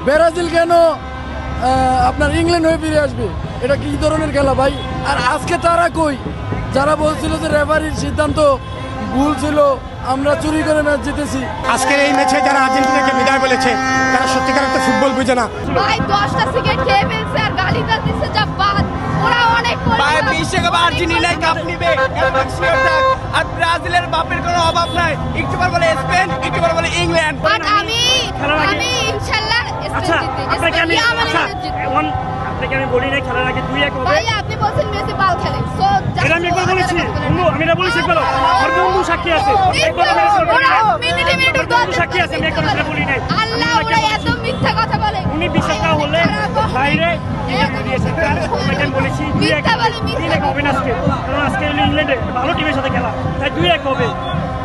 Brazil কেন আপনার England হয়ে ফিরে আসবে? এটা কি ধরনের খেলা ভাই? আর আজকে তারা কই যারা বলছিল যে রেফারির সিদ্ধান্ত ভুল ছিল, আমরা চুরি করে ম্যাচ জিতেছি। আজকের এই ম্যাচে যারা আর্জেন্টিনাকে বিদায় বলেছে তারা সত্যিকার অর্থে ফুটবল বুঝে না। ভাই 10টা সিগারেট খেয়ে ফেলছে আর গালিটা দিচ্ছে যা বাদ। ওরা অনেক ভাই বিশ্বকাপ আর্জেন্টিনাই কাপ নিবে, একদম শিওর থাক। আর ব্রাজিলের বাপের কোনো অভাব নাই। একটু পর বলে স্পেন, একটু পর বলে ইংল্যান্ড। বাট আমি ইনশাআল্লাহ আচ্ছা স্পেন আপনাকে আমি আপনাকে আমি বলি নাই খেলার আগে 2-1 হবে। ভাই আপনি বলছেন মেসি বাল খেলে, সো এটা আমি একবার বলেছি বন্ধু, আমি এটা বলেছি একবার, আর বন্ধু সাক্ষী আছে একবার বন্ধু সাক্ষী আছে, আমি একবার সেটা বলি নাই। আল্লাহ ওরা এত মিথ্যা কথা বলে। উনি বিশ্বাস না হলে বাইরে ইন্টারভিউ দিয়েছেন, আপনাকে আমি বলেছি 2-1 হবে না আজকে, কারণ আজকে হলো ইংল্যান্ডে ভালো টিমের সাথে খেলা, তাই 2-1 হবে।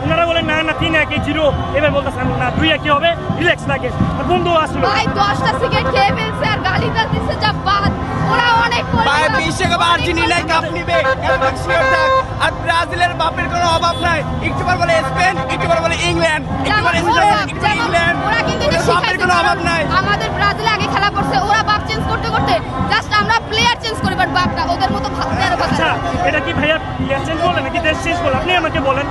ওনারা বলেন না না 3-1 0, এবার বলতেছেন না 2-1 হবে, রিল্যাক্স লাগে। আর বন্ধু আসলো ভাই 10টা সিগারেট খেয়ে ফেলছে আর গালিটা দিচ্ছে যা বাদ। ওরা অনেক ভাই বিশ্বকাপ আর্জেন্টিনাই কাপ নিবে, একদম শিওর থাক। আর ব্রাজিলের বাপের কোনো অভাব নাই। একটু পর বলে স্পেন, একটু পর বলে ইংল্যান্ড, একটু পর ইংল্যান্ড। ওরা কিন্তু ওদের বাপের কোনো অভাব নাই। আমাদের ব্রাজিলে আগে খেলা করছে, ওরা বাপ চেঞ্জ করতে করতে জাস্ট আমরা প্লেয়ার চেঞ্জ করি, বাট বাপটা ওদের মতো ভাবতে আরো আচ্ছা এটা কি ভাইয়া প্লেয়ার চেঞ্জ বলেন নাকি দেশ চেঞ্জ বলেন? আপনি আমাকে বলেন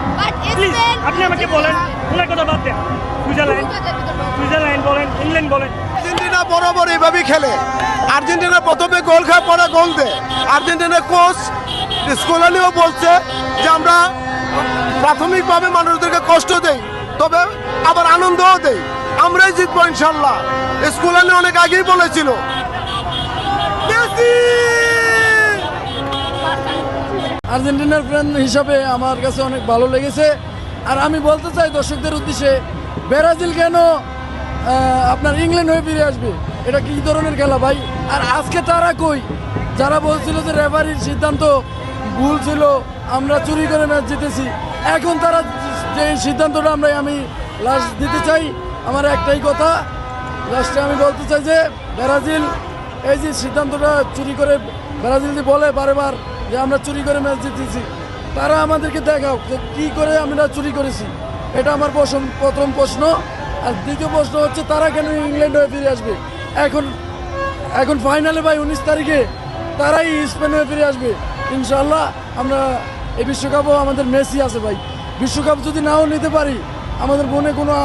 প্লিজ, আপনি আমাকে বলেন। ওনার কথা বাদ দেন, সুইজারল্যান্ড বলেন, ইংল্যান্ড বলেন। আর্জেন্টিনা বরাবর এইভাবেই খেলে। আর্জেন্টিনা প্রথমে গোল খায়, পরে গোল দেয়। আর্জেন্টিনার কোচ স্কোলানিও বলছে যে আমরা প্রাথমিকভাবে মানুষদেরকে কষ্ট দেই, তবে আবার আনন্দও দেই। আমরাই জিতবো ইনশাল্লাহ। স্কোলানি অনেক আগেই বলেছিল। আর্জেন্টিনার ফ্রেন্ড হিসাবে আমার কাছে অনেক ভালো লেগেছে। আর আমি বলতে চাই দর্শকদের উদ্দেশ্যে, ব্রাজিল কেন আপনার ইংল্যান্ড হয়ে ফিরে আসবে? এটা কি ধরনের খেলা ভাই? আর আজকে তারা কই যারা বলছিল যে রেফারির সিদ্ধান্ত ভুল ছিল, আমরা চুরি করে ম্যাচ জিতেছি। এখন তারা যে সিদ্ধান্তটা আমি লাস্ট দিতে চাই, আমার একটাই কথা লাস্টে আমি বলতে চাই যে ব্রাজিল এই যে সিদ্ধান্তটা চুরি করে, ব্রাজিল যে বলে বারবার যে আমরা চুরি করে ম্যাচ জিতেছি, তারা আমাদেরকে দেখাও কি করে আমরা চুরি করেছি। এটা আমার প্রথম প্রশ্ন। আর দ্বিতীয় প্রশ্ন হচ্ছে তারা কেন ইংল্যান্ড হয়ে ফিরে আসবে? এখন ফাইনালে ভাই 19 তারিখে তারাই স্পেন হয়ে ফিরে আসবে ইনশাল্লাহ। আমরা এই বিশ্বকাপও আমাদের মেসি আছে ভাই। বিশ্বকাপ যদি নাও নিতে পারি, আমাদের মনে কোনো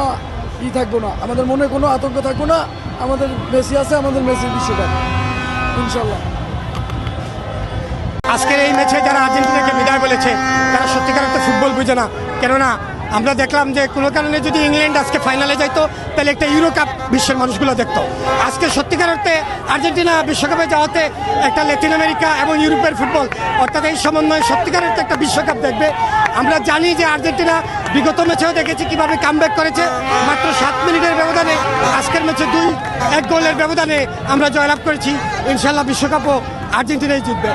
থাকবো না, আমাদের মনে কোনো আতঙ্ক থাকবো না। আমাদের মেসি আছে, আমাদের মেসি বিশ্বকাপ ইনশাল্লাহ। আজকের এই ম্যাচে যারা আর্জেন্টিনাকে বিদায় বলেছে তারা সত্যিকার অর্থে ফুটবল বুঝে না। কেননা আমরা দেখলাম যে কোনো কারণে যদি ইংল্যান্ড আজকে ফাইনালে যাইতো তাহলে একটা ইউরো কাপ বিশ্বের মানুষগুলো দেখতো। আজকে সত্যিকার অর্থে আর্জেন্টিনা বিশ্বকাপে যাওয়াতে একটা ল্যাটিন আমেরিকা এবং ইউরোপের ফুটবল অর্থাৎ এই সমন্বয়ে সত্যিকার অর্থে একটা বিশ্বকাপ দেখবে। আমরা জানি যে আর্জেন্টিনা বিগত ম্যাচেও দেখেছি কীভাবে কামব্যাক করেছে। মাত্র 7 মিনিটের ব্যবধানে আজকের ম্যাচে 2-1 গোলের ব্যবধানে আমরা জয়লাভ করেছি। ইনশাল্লাহ বিশ্বকাপও আর্জেন্টিনাই জিতবে।